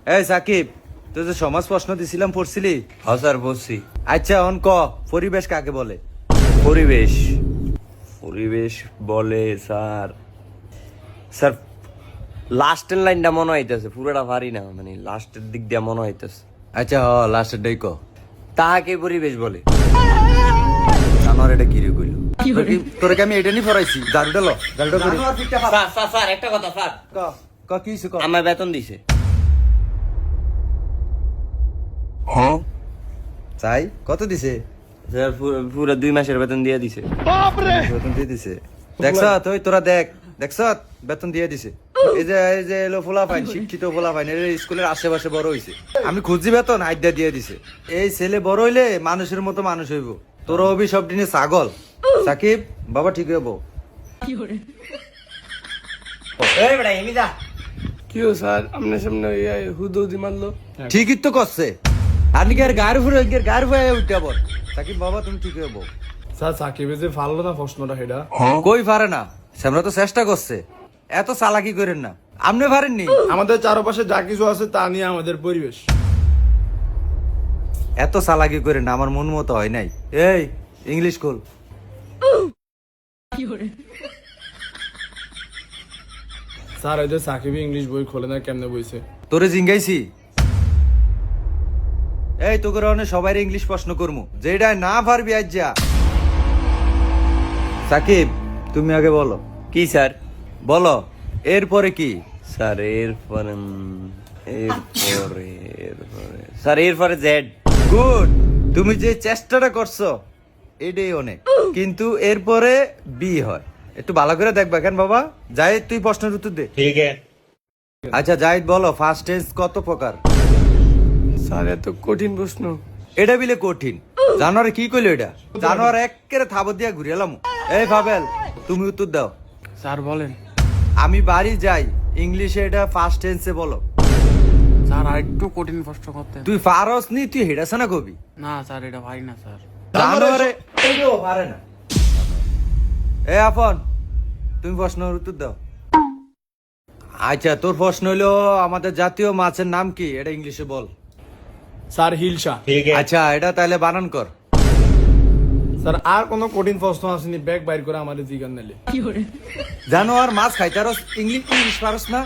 এই সাকিব, তুই যে সমাজ প্রশ্ন দিছিলাম পড়ছিলি? হ্যাঁ স্যার বলছি। আচ্ছা অন ক, পরিবেশ কাকে বলে? পরিবেশ পরিবেশ বলে স্যার স্যার লাস্টের লাইনটা মনে হইতেছে, পুরোটা পারি না, মানে লাস্টের দিক দিয়ে মনে হইতেছে। আচ্ছা হ, লাস্টের ডাই ক। তাহাকে পরিবেশ বলে। আমার এটা কি রে কইল? তোরে কি আমি এটা নি পড়াইছি? জারুটা ল, জারুটা করি। স্যার স্যার স্যার একটা কথা স্যার, ক ক কি হইছে ক? আমার বেতন দিছে। চাই কত দিছে? স্যার পুরো 2 মাসের বেতন দিয়ে দিছে। বেতন দিয়ে দিছে? দেখছ তুই, তোরা দেখ, দেখছ বেতন দিয়ে দিছে। এই যে এলো ফোলা ফাইন, শিক্ষিত ফোলা ফাইন, এর স্কুলের আশেপাশে বড় হইছে। আমি খুঁজি বেতন আইডা দিয়ে দিছে। এই ছেলে বড় হইলে মানুষের মতো মানুষ হইব। তোর হবি সব দিনে ছাগল। সাকিব বাবা ঠিক হইব। এই বেটা এমি যা। কি হো স্যার, আপনার সামনে হুদি মারলো। ঠিকই তো করছে। আপনি কি আর গায়ের উপরে উঠতে বল। সাকিব বাবা তুমি ঠিক হইব। স্যার সাকিবে যে ফাললো না প্রশ্নটা সেটা। কই পারে না, আমরা তো চেষ্টা করছে। এত চালাকি করেন না, আপনি পারেননি। আমাদের চারপাশে যা কিছু আছে তা নিয়ে আমাদের পরিবেশ। এত চালাকি করেন না, আমার মন মতো হয় নাই। এই ইংলিশ খোল। স্যার এই যে সাকিবে ইংলিশ বই খোলে না, কেমনে বইছে? তোরে জিঙ্গাইছি। এই তোকে রনে সবাই ইংলিশ প্রশ্ন করমু, যেটা না পারবি আজ যা। সাকিব তুমি আগে বলো। কি স্যার? বলো এরপরে কি? স্যার এরপরে স্যার এরপরে জেড। গুড, তুমি যে চেষ্টাটা করছো এটাই অনেক, কিন্তু এরপরে বি হয়। একটু ভালো করে দেখবা কেন বাবা। জাহিদ তুই প্রশ্নের উত্তর দে। ঠিক আছে। আচ্ছা জাহিদ বলো, ফার্স্ট টেন্স কত প্রকার? স্যার এত কঠিন প্রশ্ন। এটা বিলে কঠিন। জানোয়ারে কি কইলো এটা? জানোয়ার একেবারে থাবত দিয়া ঘুরে এলাম। এই পাবেল তুমি উত্তর দাও। স্যার বলেন। আমি বাড়ি যাই, ইংলিশে এটা ফার্স্ট টেন্সে বলো। স্যার আর একটু কঠিন প্রশ্ন করতে। তুই পারস নি, তুই হেডাছ না কবি। না স্যার এটা পারি না স্যার। জানোয়ারে এটাও পারে না। এ আপন তুমি প্রশ্নের উত্তর দাও। আচ্ছা তোর প্রশ্ন হইলো আমাদের জাতীয় মাছের নাম কি, এটা ইংলিশে বল। স্যার হিলসা। আচ্ছা এটা তাহলে বানান কর। স্যার আর কোনো কঠিন প্রশ্ন আসেনি, ব্যাগ বাইর করে আমাদের জিগান নালে। জানোয়ার মাছ খাইতারস, ইংলিশ পারস না?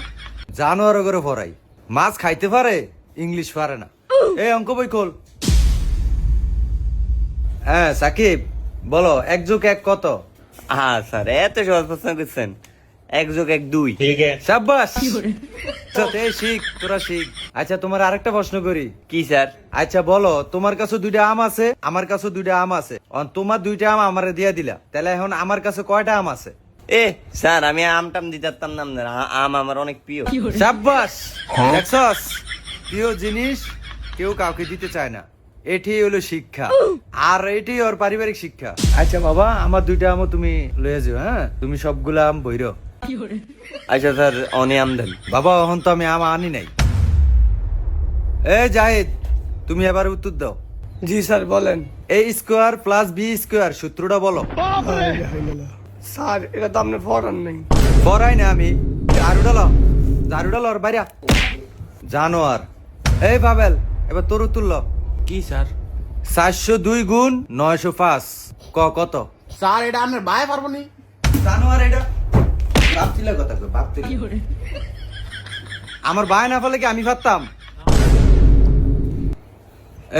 জানোয়ার করে পড়াই, মাছ খাইতে পারে, ইংলিশ পারে না। এই অঙ্ক বই খোল। হ্যাঁ সাকিব বলো 1+1 কত? হ্যাঁ স্যার এত সহজ প্রশ্ন করছেন। 1+1 2। সাব্বাস। আচ্ছা, এই শিখ, তোরা শিখ। আচ্ছা তোমার আরেকটা প্রশ্ন করি। কি স্যার? আচ্ছা বলো, তোমার কাছে 2টা আম আছে, আমার কাছে 2টা আম আছে, তোমার 2টা আম আমারে দিয়া দিলা, তাহলে এখন আমার কাছে কয়টা আম আছে? এ স্যার আমি আমটাম দিতে পারতাম না, আম আমার অনেক প্রিয়। সাব্বাস। দেখছস, প্রিয় জিনিস কেউ কাউকে দিতে চায় না, এটি হলো শিক্ষা। আর এটি ওর পারিবারিক শিক্ষা। আচ্ছা বাবা, আমার 2টা আমও তুমি লয়ে যাও। হ্যাঁ তুমি সবগুলা আম বইরো। আচ্ছা স্যার অনে আম দেন। বাবা এখন তো আমি আম আনি নাই। এ জাহিদ তুমি এবার উত্তর দাও। জি স্যার বলেন। এ স্কোয়ার প্লাস বি স্কোয়ার সূত্রটা বলো। স্যার এটা তো আপনার ফরান নেই। পড়াই না আমি। ঝাড়ুডাল ওর বাইরা জানোয়ার। এই পাবেল এবার তোর উত্তর ল। কি স্যার? 402 গুণ 905 কত? স্যার এটা আপনার ভাই পারবো নি। জানোয়ার এটা ভাবছিলে কথা কই, ভাবছিলে। আমার ভাই না ফলে কি আমি পারতাম?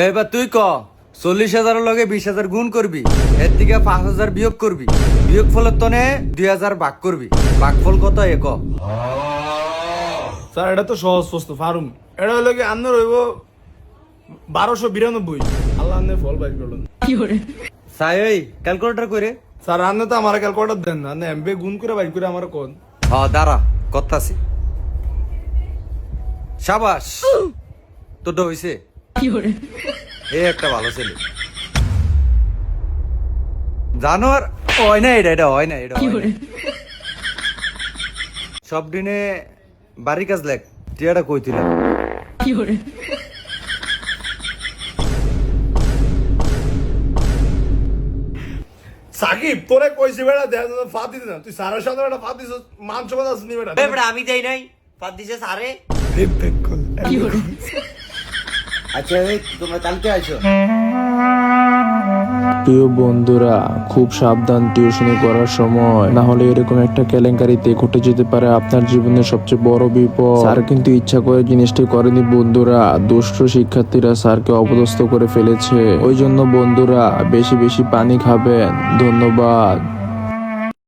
এবার তুই ক, 40,000 লগে 20,000 গুণ করবি, এর থেকে 5,000 বিয়োগ করবি, বিয়োগ ফলের তনে 2,000 ভাগ করবি, ভাগফল কত এ ক? স্যার এটা তো সহজ প্রশ্ন ফারুম। এটা হলো কি আপনার হইব 1292। আল্লাহ আপনি ফল বাইর করলেন। সাই ওই ক্যালকুলেটর করে। স্যার আপনি তো আমার ক্যালকুলেটর দেন না, আপনি এমবি গুণ করে বাইর করে আমার কোন। দাঁড়া করতাছি। সাবাস, তোরটা হইছে। এ একটা ভালো ছেলে। জানোয়ার হয় না, এটা হয় না, এটা হয় না। সব দিনে বাড়ির কাজ লেখ, টিয়াটা কইছিল। সাকিব তোরে কইছি বেটা দেখ ফাত দিতে না, তুই সারের সাথে বেটা ফাত দিছ, মান সম্মান আছে নি বেটা। আমি দেই নাই, ফাদ দিছে স্যারে। আচ্ছা এই তোমরা কালকে আইছো? প্রিয় বন্ধুরা, খুব সাবধান টিউশনি করার সময়, না হলে এরকম একটা কেলেঙ্কারিতে ঘটে যেতে পারে আপনার জীবনের সবচেয়ে বড় বিপদ। স্যার কিন্তু ইচ্ছা করে জিনিসটি করেনি বন্ধুরা, দুষ্ট শিক্ষার্থীরা স্যারকে অপদস্থ করে ফেলেছে। ওই জন্য বন্ধুরা বেশি বেশি পানি খাবেন। ধন্যবাদ।